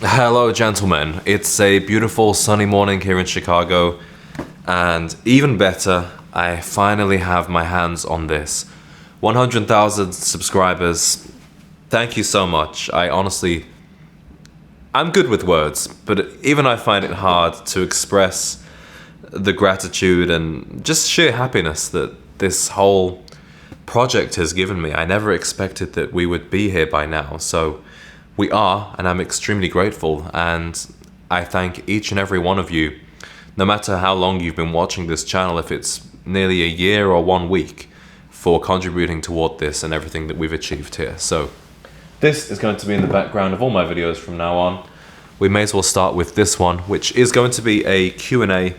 Hello, gentlemen. It's a beautiful sunny morning here in Chicago, and even better, I finally have my hands on this. 100,000 subscribers. Thank you so much. I'm good with words, but even I find it hard to express the gratitude and just sheer happiness that this whole project has given me. I never expected that we would be here by now, so we are, and I'm extremely grateful, and I thank each and every one of you, no matter how long you've been watching this channel, if it's nearly a year or 1 week, for contributing toward this and everything that we've achieved here. So this is going to be in the background of all my videos from now on. We may as well start with this one, which is going to be a Q&A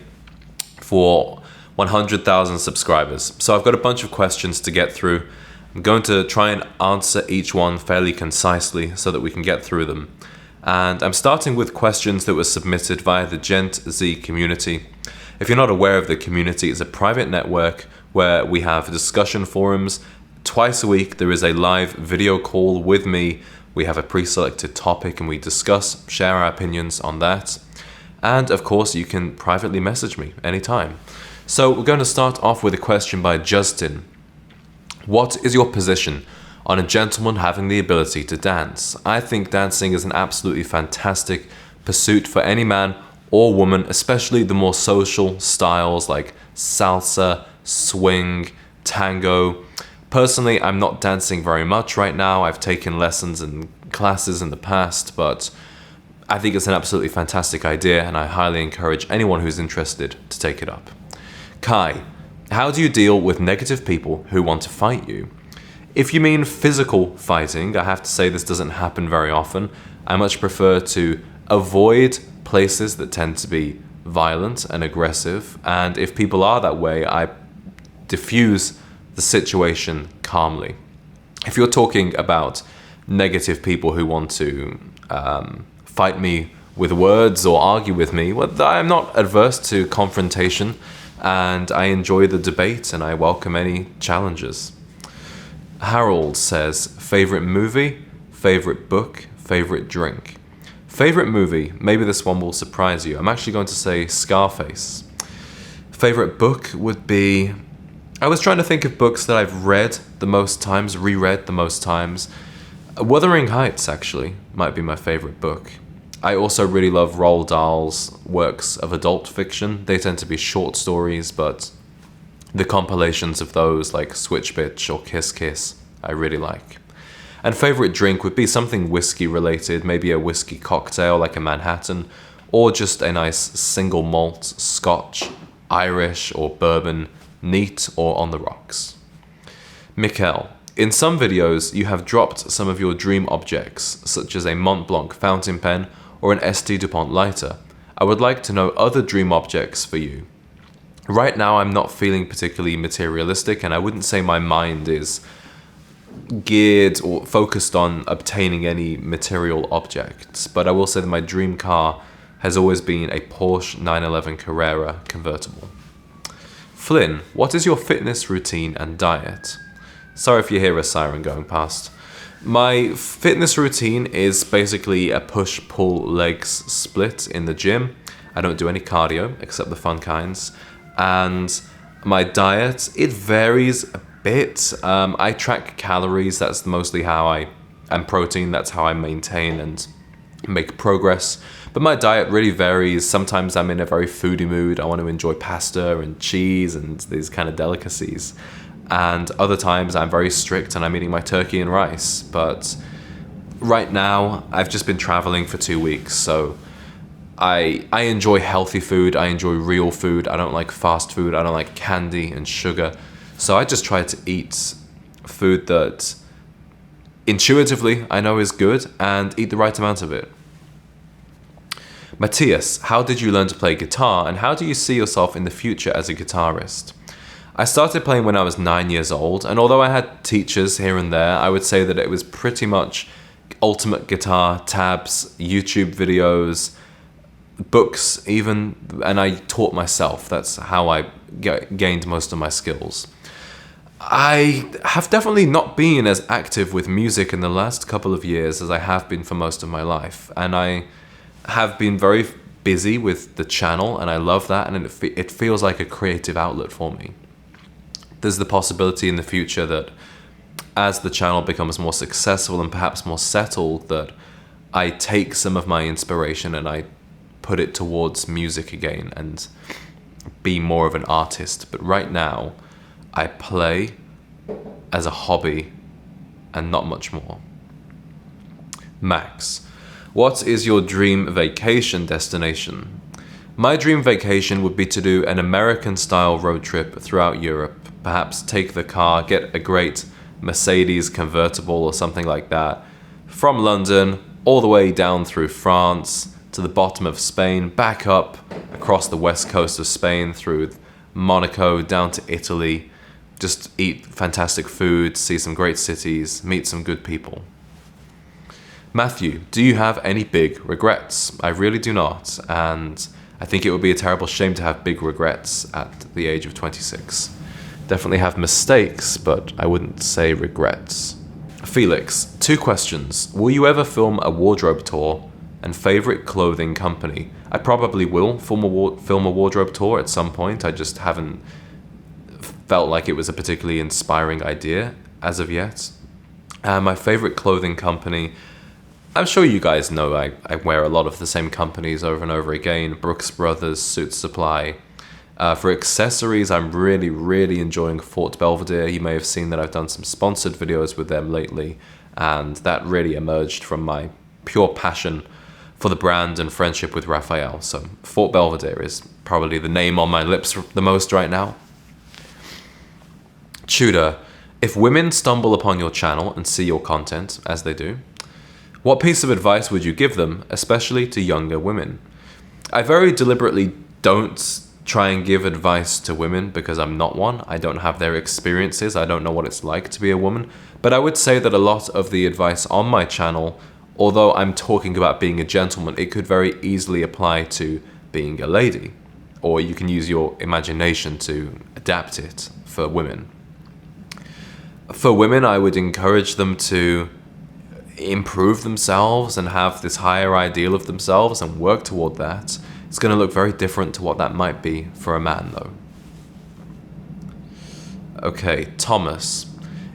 for 100,000 subscribers. So I've got a bunch of questions to get through. I'm going to try and answer each one fairly concisely so that we can get through them. And I'm starting with questions that were submitted via the Gent Z community. If you're not aware of the community, it's a private network where we have discussion forums. Twice a week there is a live video call with me. We have a pre-selected topic and we discuss, share our opinions on that. And of course you can privately message me anytime. So we're going to start off with a question by Justin. What is your position on a gentleman having the ability to dance? I think dancing is an absolutely fantastic pursuit for any man or woman, especially the more social styles like salsa, swing, tango. Personally, I'm not dancing very much right now. I've taken lessons and classes in the past, but I think it's an absolutely fantastic idea and I highly encourage anyone who's interested to take it up. Kai, how do you deal with negative people who want to fight you? If you mean physical fighting, I have to say this doesn't happen very often. I much prefer to avoid places that tend to be violent and aggressive, and if people are that way, I diffuse the situation calmly. If you're talking about negative people who want to fight me with words or argue with me, well, I'm not adverse to confrontation, and I enjoy the debate and I welcome any challenges. Harold says, favorite movie, favorite book, favorite drink. Favorite movie, maybe this one will surprise you. I'm actually going to say Scarface. Favorite book would be, I was trying to think of books that I've read the most times, reread the most times. Wuthering Heights actually might be my favorite book. I also really love Roald Dahl's works of adult fiction. They tend to be short stories, but the compilations of those like Switch Bitch or Kiss Kiss, I really like. And favorite drink would be something whiskey related, maybe a whiskey cocktail like a Manhattan, or just a nice single malt Scotch, Irish or bourbon, neat or on the rocks. Mikkel, in some videos you have dropped some of your dream objects, such as a Mont Blanc fountain pen or an ST DuPont lighter. I would like to know other dream objects for you. Right now I'm not feeling particularly materialistic, and I wouldn't say my mind is geared or focused on obtaining any material objects, but I will say that my dream car has always been a Porsche 911 Carrera convertible. Flynn, what is your fitness routine and diet? Sorry if you hear a siren going past. My fitness routine is basically a push-pull legs split in the gym. I don't do any cardio except the fun kinds. And my diet, it varies a bit. I track calories, that's mostly and protein, that's how I maintain and make progress. But my diet really varies. Sometimes I'm in a very foodie mood. I want to enjoy pasta and cheese and these kind of delicacies. And other times I'm very strict and I'm eating my turkey and rice. But right now I've just been traveling for 2 weeks, so I enjoy healthy food, I enjoy real food, I don't like fast food, I don't like candy and sugar. So I just try to eat food that intuitively I know is good and eat the right amount of it. Matthias, how did you learn to play guitar and how do you see yourself in the future as a guitarist? I started playing when I was 9 years old, and although I had teachers here and there, I would say that it was pretty much ultimate guitar, tabs, YouTube videos, books even, and I taught myself. That's how I gained most of my skills. I have definitely not been as active with music in the last couple of years as I have been for most of my life, and I have been very busy with the channel, and I love that, and it feels like a creative outlet for me. There's the possibility in the future that as the channel becomes more successful and perhaps more settled, that I take some of my inspiration and I put it towards music again and be more of an artist. But right now, I play as a hobby and not much more. Max, what is your dream vacation destination? My dream vacation would be to do an American-style road trip throughout Europe. Perhaps take the car, get a great Mercedes convertible or something like that, from London all the way down through France to the bottom of Spain, back up across the west coast of Spain through Monaco down to Italy. Just eat fantastic food, see some great cities, meet some good people. Matthew, do you have any big regrets? I really do not, and I think it would be a terrible shame to have big regrets at the age of 26. Definitely have mistakes, but I wouldn't say regrets. Felix, 2 questions. Will you ever film a wardrobe tour? And favorite clothing company? I probably will film a wardrobe tour at some point. I just haven't felt like it was a particularly inspiring idea as of yet. My favorite clothing company, I'm sure you guys know I wear a lot of the same companies over and over again. Brooks Brothers, Suit Supply. For accessories, I'm really enjoying Fort Belvedere. You may have seen that I've done some sponsored videos with them lately, and that really emerged from my pure passion for the brand and friendship with Raphael. So Fort Belvedere is probably the name on my lips the most right now. Tudor, if women stumble upon your channel and see your content, as they do, what piece of advice would you give them, especially to younger women? I very deliberately don't try and give advice to women because I'm not one. I don't have their experiences. I don't know what it's like to be a woman. But I would say that a lot of the advice on my channel, although I'm talking about being a gentleman, it could very easily apply to being a lady. Or you can use your imagination to adapt it for women. For women, I would encourage them to improve themselves and have this higher ideal of themselves and work toward that. It's going to look very different to what that might be for a man, though. Okay, Thomas.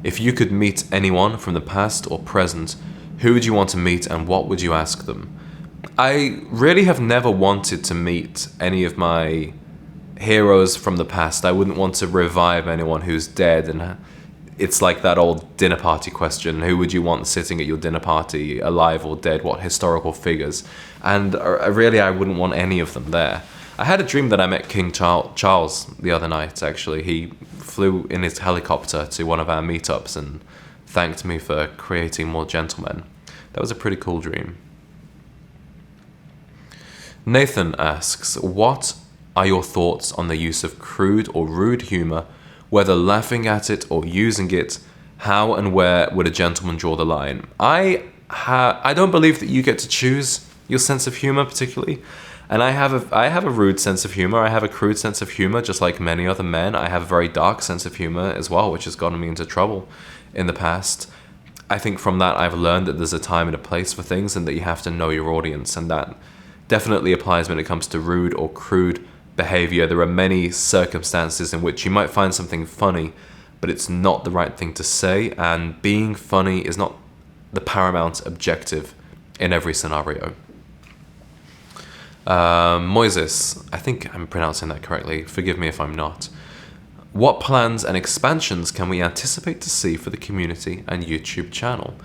If you could meet anyone from the past or present, who would you want to meet and what would you ask them? I really have never wanted to meet any of my heroes from the past. I wouldn't want to revive anyone who's dead, and it's like that old dinner party question. Who would you want sitting at your dinner party, alive or dead? What historical figures? And really, I wouldn't want any of them there. I had a dream that I met King Charles the other night, actually. He flew in his helicopter to one of our meetups and thanked me for creating more gentlemen. That was a pretty cool dream. Nathan asks, what are your thoughts on the use of crude or rude humor, whether laughing at it or using it? How and where would a gentleman draw the line? I don't believe that you get to choose your sense of humor particularly. And I have a rude sense of humor. I have a crude sense of humor, just like many other men. I have a very dark sense of humor as well, which has gotten me into trouble in the past. I think from that I've learned that there's a time and a place for things and that you have to know your audience. And that definitely applies when it comes to rude or crude behavior. There are many circumstances in which you might find something funny, but it's not the right thing to say, and being funny is not the paramount objective in every scenario. Moises, I think I'm pronouncing that correctly, forgive me if I'm not. What plans and expansions can we anticipate to see for the community and YouTube channel?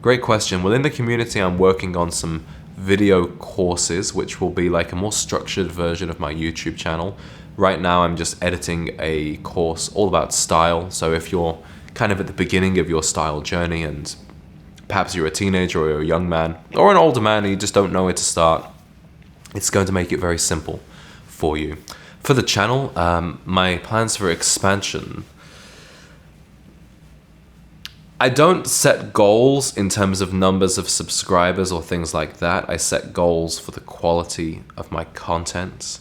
Great question. Well, in the community, I'm working on some video courses, which will be like a more structured version of my YouTube channel. Right now, I'm just editing a course all about style. So if you're kind of at the beginning of your style journey and perhaps you're a teenager or you're a young man or an older man and you just don't know where to start, it's going to make it very simple for you. For the channel, my plans for expansion, I don't set goals in terms of numbers of subscribers or things like that. I set goals for the quality of my content.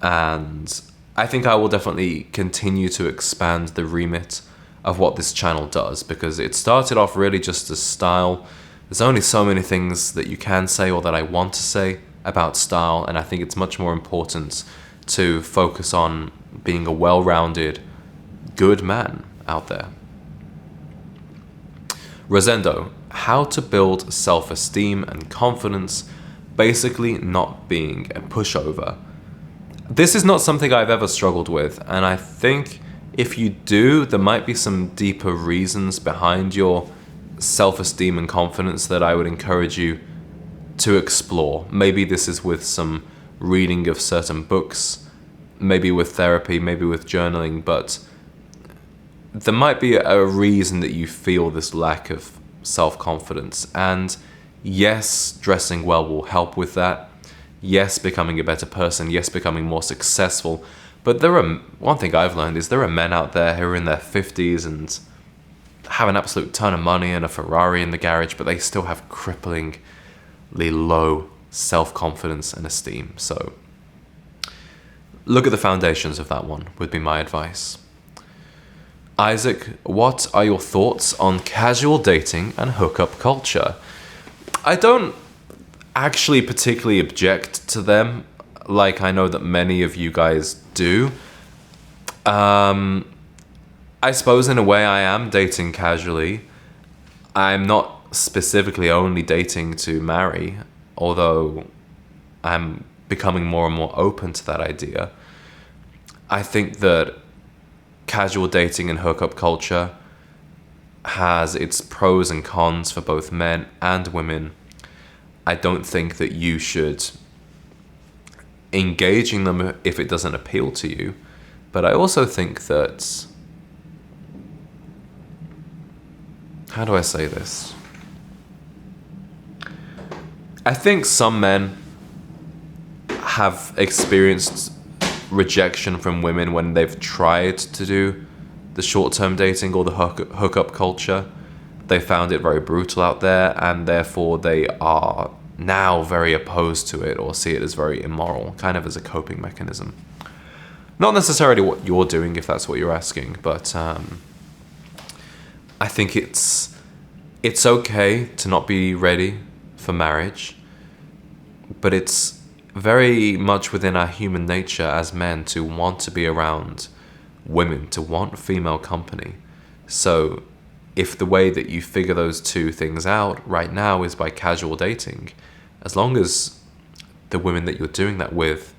And I think I will definitely continue to expand the remit of what this channel does, because it started off really just as style. There's only so many things that you can say or that I want to say about style, and I think it's much more important to focus on being a well-rounded, good man out there. Rosendo, how to build self-esteem and confidence, basically not being a pushover. This is not something I've ever struggled with, and I think if you do, there might be some deeper reasons behind your self-esteem and confidence that I would encourage you to explore. Maybe this is with some reading of certain books, maybe with therapy, maybe with journaling, but there might be a reason that you feel this lack of self-confidence. And yes, dressing well will help with that. Yes, becoming a better person. Yes, becoming more successful. But one thing I've learned is there are men out there who are in their 50s and have an absolute ton of money and a Ferrari in the garage, but they still have cripplingly low self-confidence and esteem. So look at the foundations of that one, would be my advice. Isaac, what are your thoughts on casual dating and hookup culture? I don't actually particularly object to them, like I know that many of you guys do. I suppose in a way I am dating casually. I'm not specifically only dating to marry, although I'm becoming more and more open to that idea. I think that casual dating and hookup culture has its pros and cons for both men and women. I don't think that you should engage in them if it doesn't appeal to you, but I also think that, how do I say this? I think some men have experienced rejection from women when they've tried to do the short-term dating or the hookup culture. They found it very brutal out there, and therefore they are now very opposed to it or see it as very immoral, kind of as a coping mechanism. Not necessarily what you're doing, if that's what you're asking, but I think it's okay to not be ready for marriage, but it's very much within our human nature as men to want to be around women, to want female company. So if the way that you figure those two things out right now is by casual dating, as long as the women that you're doing that with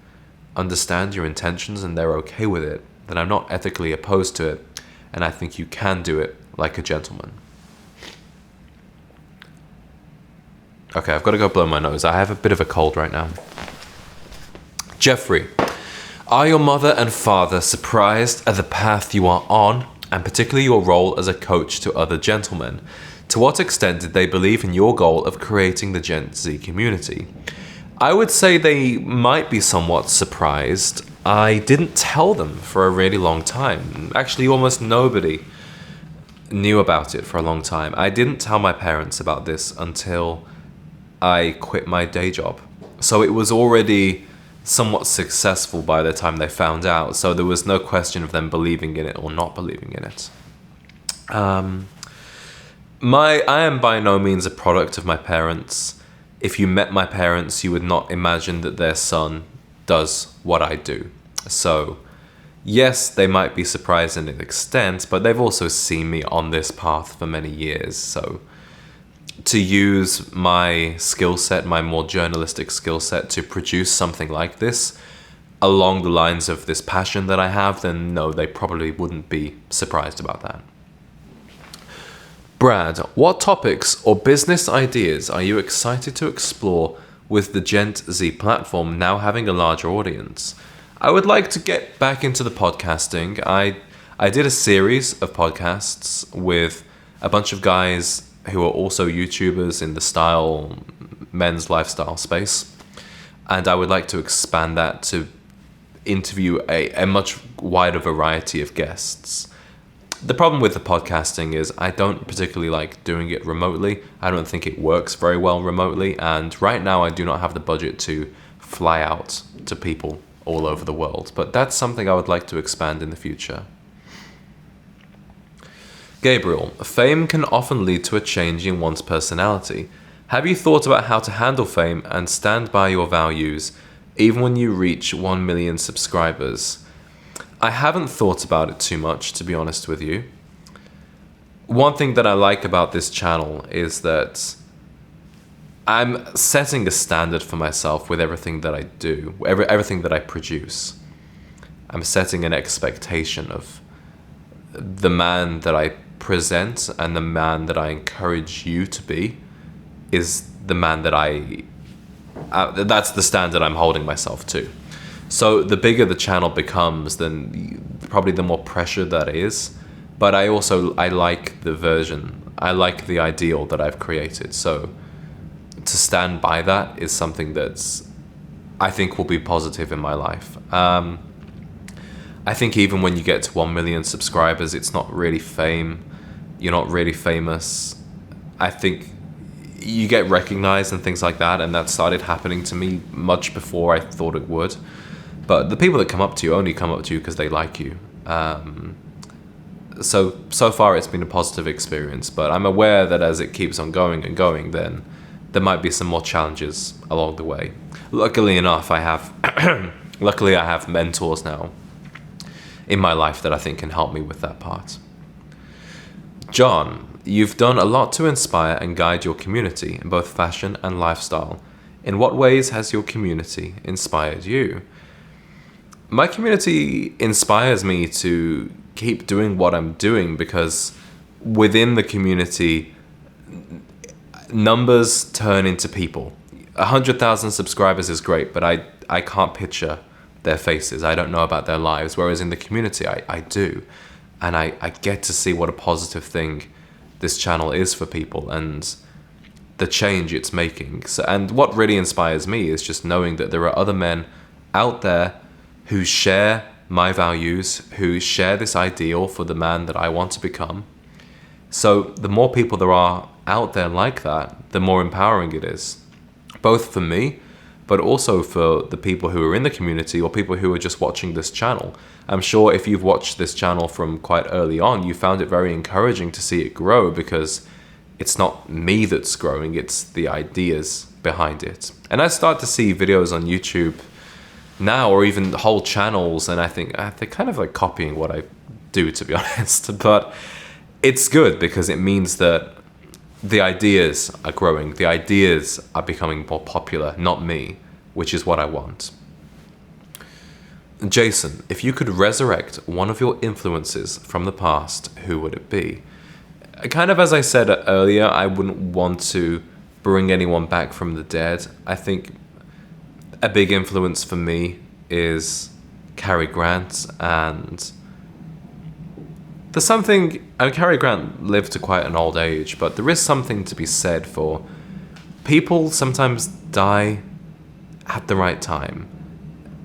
understand your intentions and they're okay with it, then I'm not ethically opposed to it, and I think you can do it like a gentleman. Okay, I've got to go blow my nose. I have a bit of a cold right now. Jeffrey, are your mother and father surprised at the path you are on, and particularly your role as a coach to other gentlemen? To what extent did they believe in your goal of creating the Gen Z community? I would say they might be somewhat surprised. I didn't tell them for a really long time. Actually, almost nobody knew about it for a long time. I didn't tell my parents about this until I quit my day job. So it was already somewhat successful by the time they found out, so there was no question of them believing in it or not believing in it. I am by no means a product of my parents. If you met my parents, you would not imagine that their son does what I do. So yes, they might be surprised in an extent, but they've also seen me on this path for many years. So to use my skill set, my more journalistic skill set, to produce something like this along the lines of this passion that I have, then no, they probably wouldn't be surprised about that. Brad, what topics or business ideas are you excited to explore with the Gen Z platform now having a larger audience? I would like to get back into the podcasting. I did a series of podcasts with a bunch of guys who are also YouTubers in the men's lifestyle space. And I would like to expand that to interview a much wider variety of guests. The problem with the podcasting is I don't particularly like doing it remotely. I don't think it works very well remotely. And right now I do not have the budget to fly out to people all over the world. But that's something I would like to expand in the future. Gabriel, fame can often lead to a change in one's personality. Have you thought about how to handle fame and stand by your values even when you reach 1 million subscribers? I haven't thought about it too much, to be honest with you. One thing that I like about this channel is that I'm setting a standard for myself with everything that I do, everything that I produce. I'm setting an expectation of the man that I present and the man that I encourage you to be is the man that that's the standard I'm holding myself to. So the bigger the channel becomes, then probably the more pressure that is. But I like the version, I like the ideal that I've created. So to stand by that is something that's, I think, will be positive in my life. I think even when you get to 1 million subscribers, it's not really fame. You're not really famous. I think you get recognized and things like that, and that started happening to me much before I thought it would. But the people that come up to you only come up to you because they like you. So far it's been a positive experience, but I'm aware that as it keeps on going and going, then there might be some more challenges along the way. Luckily enough, I have mentors now in my life that I think can help me with that part. John, you've done a lot to inspire and guide your community in both fashion and lifestyle. In what ways has your community inspired you? My community inspires me to keep doing what I'm doing because within the community, numbers turn into people. 100,000 subscribers is great, but I can't picture their faces. I don't know about their lives. Whereas in the community, I do. And I get to see what a positive thing this channel is for people and the change it's making. And what really inspires me is just knowing that there are other men out there who share my values, who share this ideal for the man that I want to become. So the more people there are out there like that, the more empowering it is, both for me, but also for the people who are in the community or people who are just watching this channel. I'm sure if you've watched this channel from quite early on, you found it very encouraging to see it grow because it's not me that's growing, it's the ideas behind it. And I start to see videos on YouTube now, or even whole channels, and I think they're kind of like copying what I do, to be honest. But it's good because it means that the ideas are growing, the ideas are becoming more popular, not me, which is what I want. Jason, if you could resurrect one of your influences from the past, who would it be? Kind of as I said earlier, I wouldn't want to bring anyone back from the dead. I think a big influence for me is Cary Grant, and there's something, Cary Grant lived to quite an old age, but there is something to be said for people sometimes die at the right time.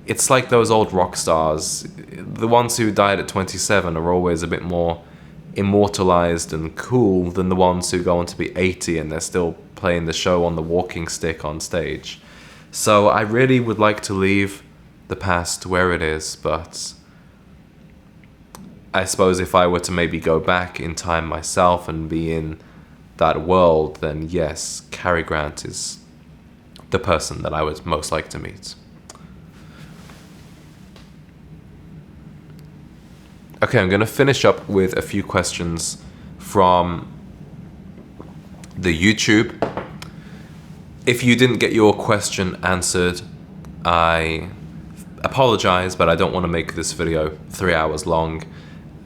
It's like those old rock stars. The ones who died at 27 are always a bit more immortalized and cool than the ones who go on to be 80 and they're still playing the show on the walking stick on stage. So I really would like to leave the past where it is, but I suppose if I were to maybe go back in time myself and be in that world, then yes, Cary Grant is the person that I would most like to meet. Okay, I'm going to finish up with a few questions from the YouTube. If you didn't get your question answered, I apologize, but I don't want to make this video 3 hours long.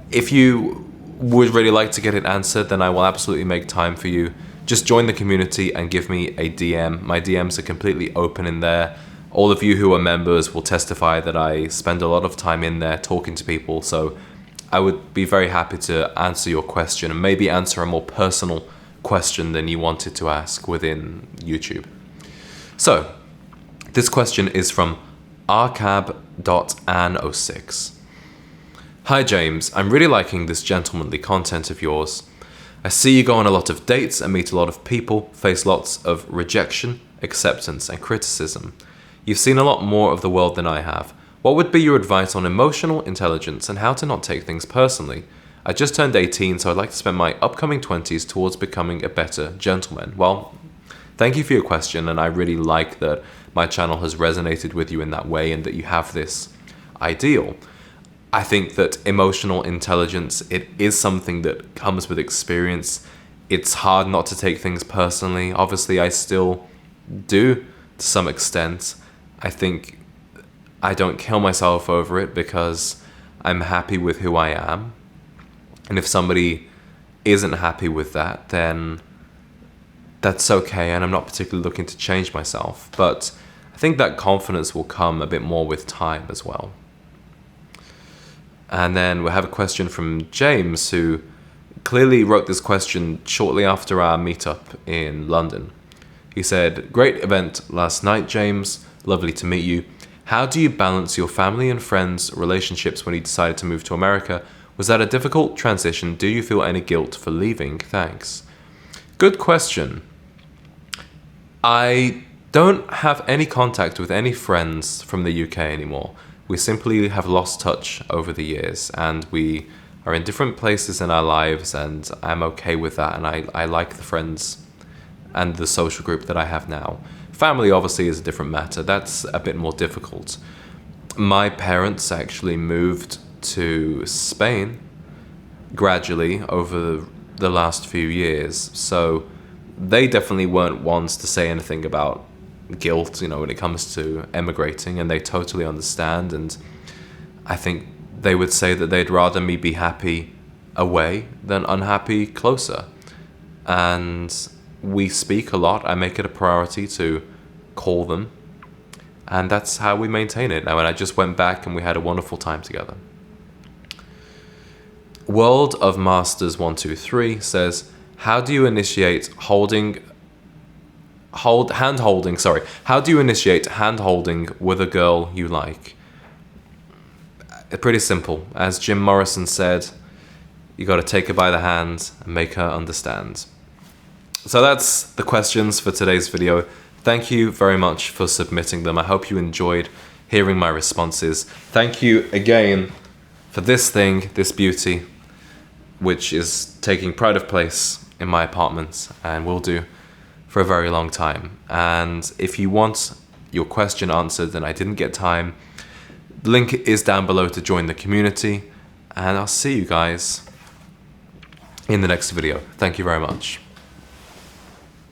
If you would really like to get it answered, then I will absolutely make time for you. Just join the community and give me a DM. My DMs are completely open in there. All of you who are members will testify that I spend a lot of time in there talking to people, so I would be very happy to answer your question and maybe answer a more personal question than you wanted to ask within YouTube. So, this question is from rcab.an06. Hi James, I'm really liking this gentlemanly content of yours. I see you go on a lot of dates and meet a lot of people, face lots of rejection, acceptance and criticism. You've seen a lot more of the world than I have. What would be your advice on emotional intelligence and how to not take things personally? I just turned 18, so I'd like to spend my upcoming 20s towards becoming a better gentleman. Well, thank you for your question, and I really like that my channel has resonated with you in that way and that you have this ideal. I think that emotional intelligence, it is something that comes with experience. It's hard not to take things personally. Obviously, I still do to some extent. I think I don't kill myself over it because I'm happy with who I am. And if somebody isn't happy with that, then that's okay, and I'm not particularly looking to change myself. But I think that confidence will come a bit more with time as well. And then we have a question from James, who clearly wrote this question shortly after our meetup in London. He said, "Great event last night, James. Lovely to meet you. How do you balance your family and friends' relationships when you decided to move to America? Was that a difficult transition? Do you feel any guilt for leaving? Thanks." Good question. I don't have any contact with any friends from the UK anymore. We simply have lost touch over the years, and we are in different places in our lives, and I'm okay with that, and I like the friends and the social group that I have now. Family obviously is a different matter. That's a bit more difficult. My parents actually moved to Spain gradually over the last few years, so they definitely weren't ones to say anything about guilt, when it comes to emigrating, and they totally understand. And I think they would say that they'd rather me be happy away than unhappy closer. And we speak a lot. I make it a priority to call them, and that's how we maintain it now. And I just went back and we had a wonderful time together. World of Masters 123 says, how do you initiate hand-holding with a girl you like? Pretty simple. As Jim Morrison said, you got to take her by the hand and make her understand. So that's the questions for today's video. Thank you very much for submitting them. I hope you enjoyed hearing my responses. Thank you again for this beauty, which is taking pride of place in my apartment and will do for a very long time. And if you want your question answered and I didn't get time, the link is down below to join the community, and I'll see you guys in the next video. Thank you very much.